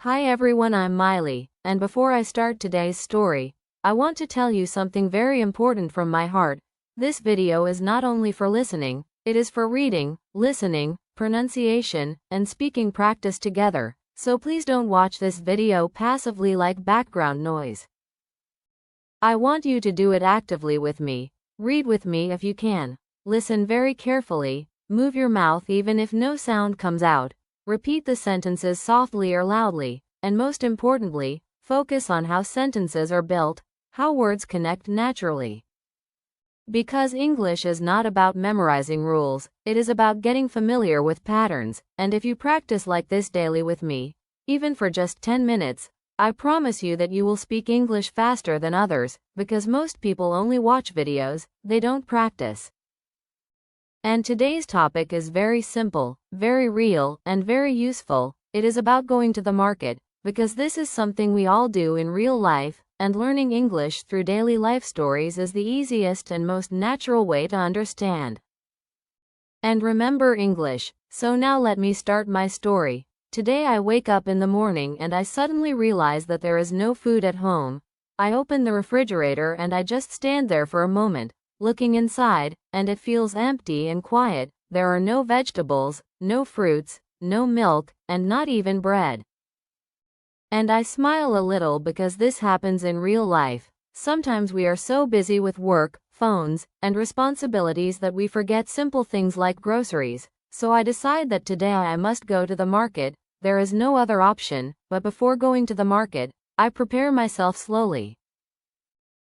Hi everyone, I'm Mily, and before I start today's story, I want to tell you something very important from my heart. This video is not only for listening, it is for reading, listening, pronunciation, and speaking practice together, so please don't watch this video passively like background noise. I want you to do it actively with me. Read with me if you can. Listen very carefully, move your mouth even if no sound comes out. Repeat the sentences softly or loudly, and most importantly, focus on how sentences are built, how words connect naturally. Because English is not about memorizing rules, it is about getting familiar with patterns, and if you practice like this daily with me, even for just 10 minutes, I promise you that you will speak English faster than others, because most people only watch videos, they don't practice. And today's topic is very simple, very real, and very useful. It is about going to the market, because this is something we all do in real life, and learning English through daily life stories is the easiest and most natural way to understand and remember English. So now let me start my story. Today I wake up in the morning and I suddenly realize that there is no food at home. I open the refrigerator and I just stand there for a moment, looking inside, and it feels empty and quiet. There are no vegetables, no fruits, no milk, and not even bread. And I smile a little because this happens in real life. Sometimes we are so busy with work, phones, and responsibilities that we forget simple things like groceries. So I decide that today I must go to the market. There is no other option, but before going to the market, I prepare myself slowly.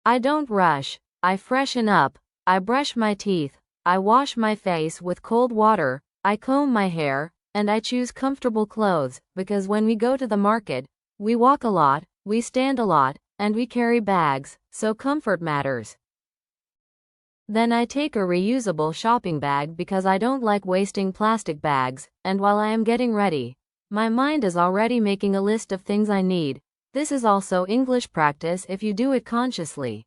I don't rush. I freshen up, I brush my teeth, I wash my face with cold water, I comb my hair, and I choose comfortable clothes, because when we go to the market, we walk a lot, we stand a lot, and we carry bags, so comfort matters. Then I take a reusable shopping bag because I don't like wasting plastic bags, and while I am getting ready, my mind is already making a list of things I need. This is also English practice if you do it consciously.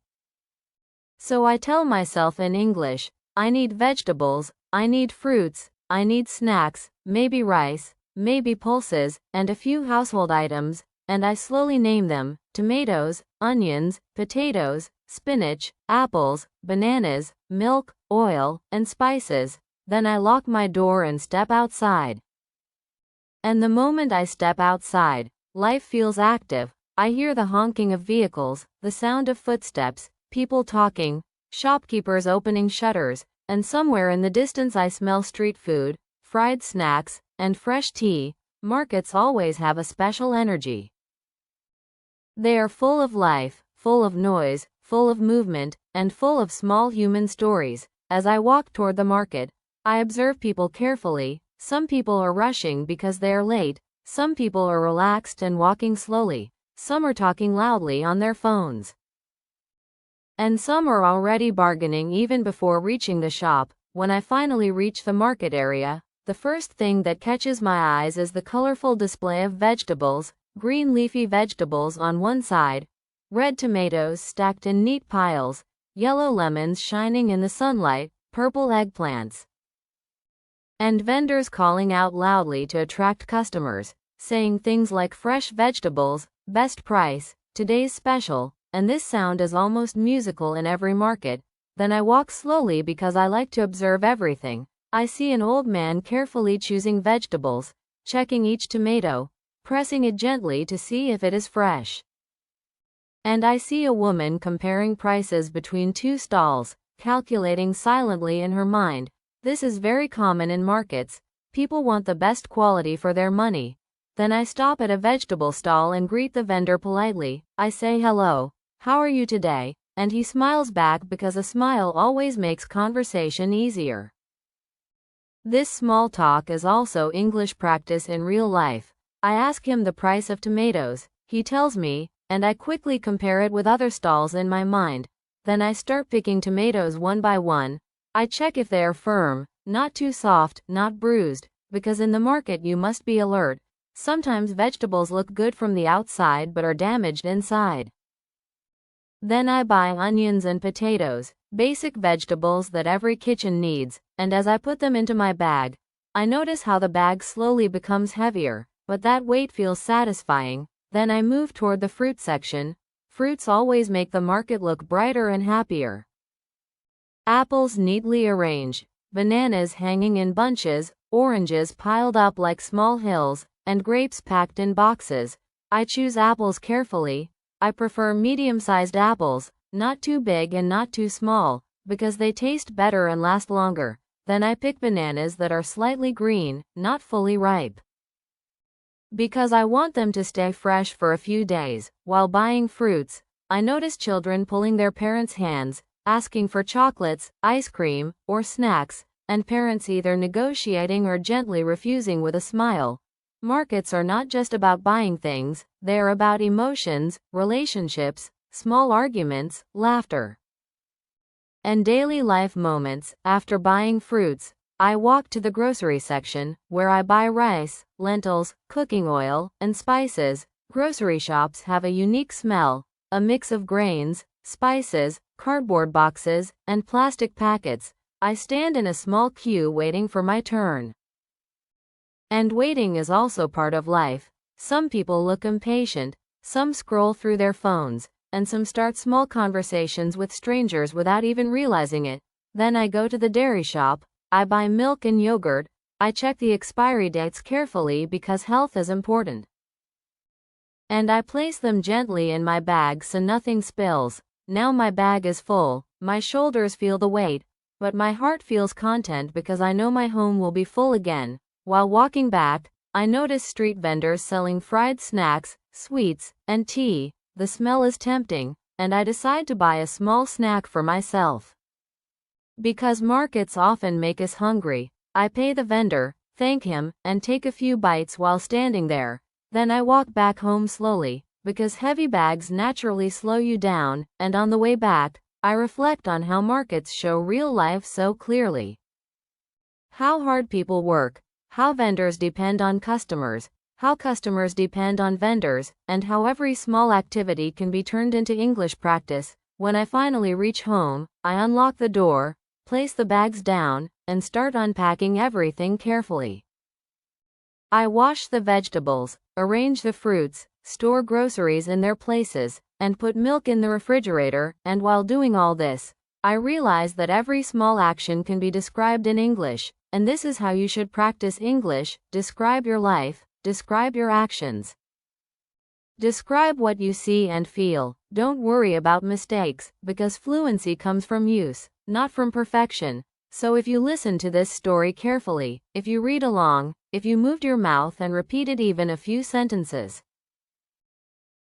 So I tell myself in English, I need vegetables, I need fruits, I need snacks, maybe rice, maybe pulses, and a few household items, and I slowly name them: tomatoes, onions, potatoes, spinach, apples, bananas, milk, oil, and spices. Then I lock my door and step outside. And the moment I step outside, life feels active. I hear the honking of vehicles, the sound of footsteps, people talking, shopkeepers opening shutters, and somewhere in the distance I smell street food, fried snacks, and fresh tea. Markets always have a special energy. They are full of life, full of noise, full of movement, and full of small human stories. As I walk toward the market, I observe people carefully. Some people are rushing because they are late, some people are relaxed and walking slowly, some are talking loudly on their phones, and some are already bargaining even before reaching the shop. When I finally reach the market area, the first thing that catches my eyes is the colorful display of vegetables, green leafy vegetables on one side, red tomatoes stacked in neat piles, yellow lemons shining in the sunlight, purple eggplants, and vendors calling out loudly to attract customers, saying things like fresh vegetables, best price, today's special. And this sound is almost musical in every market. Then I walk slowly because I like to observe everything. I see an old man carefully choosing vegetables, checking each tomato, pressing it gently to see if it is fresh. And I see a woman comparing prices between two stalls, calculating silently in her mind. This is very common in markets. People want the best quality for their money. Then I stop at a vegetable stall and greet the vendor politely. I say hello. How are you today? And he smiles back because a smile always makes conversation easier. This small talk is also English practice in real life. I ask him the price of tomatoes. He tells me, and I quickly compare it with other stalls in my mind. Then I start picking tomatoes one by one. I check if they are firm, not too soft, not bruised, because in the market you must be alert. Sometimes vegetables look good from the outside but are damaged inside. Then I buy onions and potatoes, basic vegetables that every kitchen needs, and as I put them into my bag, I notice how the bag slowly becomes heavier, but that wait feels satisfying. Then I move toward the fruit section. Fruits always make the market look brighter and happier. Apples neatly arranged, bananas hanging in bunches, oranges piled up like small hills, and grapes packed in boxes. I choose apples carefully. I prefer medium-sized apples, not too big and not too small, because they taste better and last longer. Then I pick bananas that are slightly green, not fully ripe, because I want them to stay fresh for a few days. While buying fruits, I notice children pulling their parents' hands, asking for chocolates, ice cream, or snacks, and parents either negotiating or gently refusing with a smile. Markets are not just about buying things, they are about emotions, relationships, small arguments, laughter, and daily life moments. After buying fruits, I walk to the grocery section, where I buy rice, lentils, cooking oil, and spices. Grocery shops have a unique smell, a mix of grains, spices, cardboard boxes, and plastic packets. I stand in a small queue waiting for my turn. And waiting is also part of life. Some people look impatient, some scroll through their phones, and some start small conversations with strangers without even realizing it. Then I go to the dairy shop. I buy milk and yogurt. I check the expiry dates carefully because health is important. And I place them gently in my bag so nothing spills. Now my bag is full, my shoulders feel the weight, but my heart feels content because I know my home will be full again. While walking back, I notice street vendors selling fried snacks, sweets, and tea. The smell is tempting, and I decide to buy a small snack for myself. Because markets often make us hungry, I pay the vendor, thank him, and take a few bites while standing there. Then I walk back home slowly, because heavy bags naturally slow you down, and on the way back, I reflect on how markets show real life so clearly. How hard people work, how vendors depend on customers, how customers depend on vendors, and how every small activity can be turned into English practice. When I finally reach home, I unlock the door, place the bags down, and start unpacking everything carefully. I wash the vegetables, arrange the fruits, store groceries in their places, and put milk in the refrigerator. And while doing all this, I realize that every small action can be described in English, and this is how you should practice English. Describe your life, describe your actions. Describe what you see and feel. Don't worry about mistakes, because fluency comes from use, not from perfection. So if you listen to this story carefully, if you read along, if you moved your mouth and repeated even a few sentences,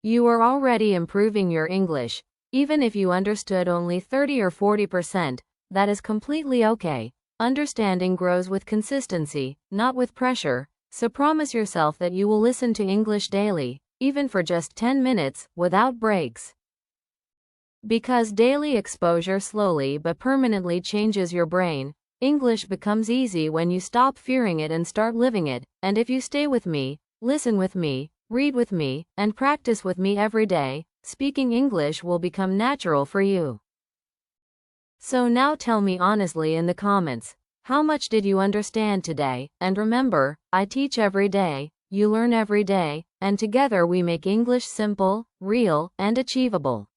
you are already improving your English. Even if you understood only 30 or 40%, that is completely okay. Understanding grows with consistency, not with pressure. So promise yourself that you will listen to English daily, even for just 10 minutes, without breaks. Because daily exposure slowly but permanently changes your brain. English becomes easy when you stop fearing it and start living it. And if you stay with me, listen with me, read with me, and practice with me every day, speaking English will become natural for you. So now tell me honestly in the comments, how much did you understand today? And remember, I teach every day, you learn every day, and together we make English simple, real, and achievable.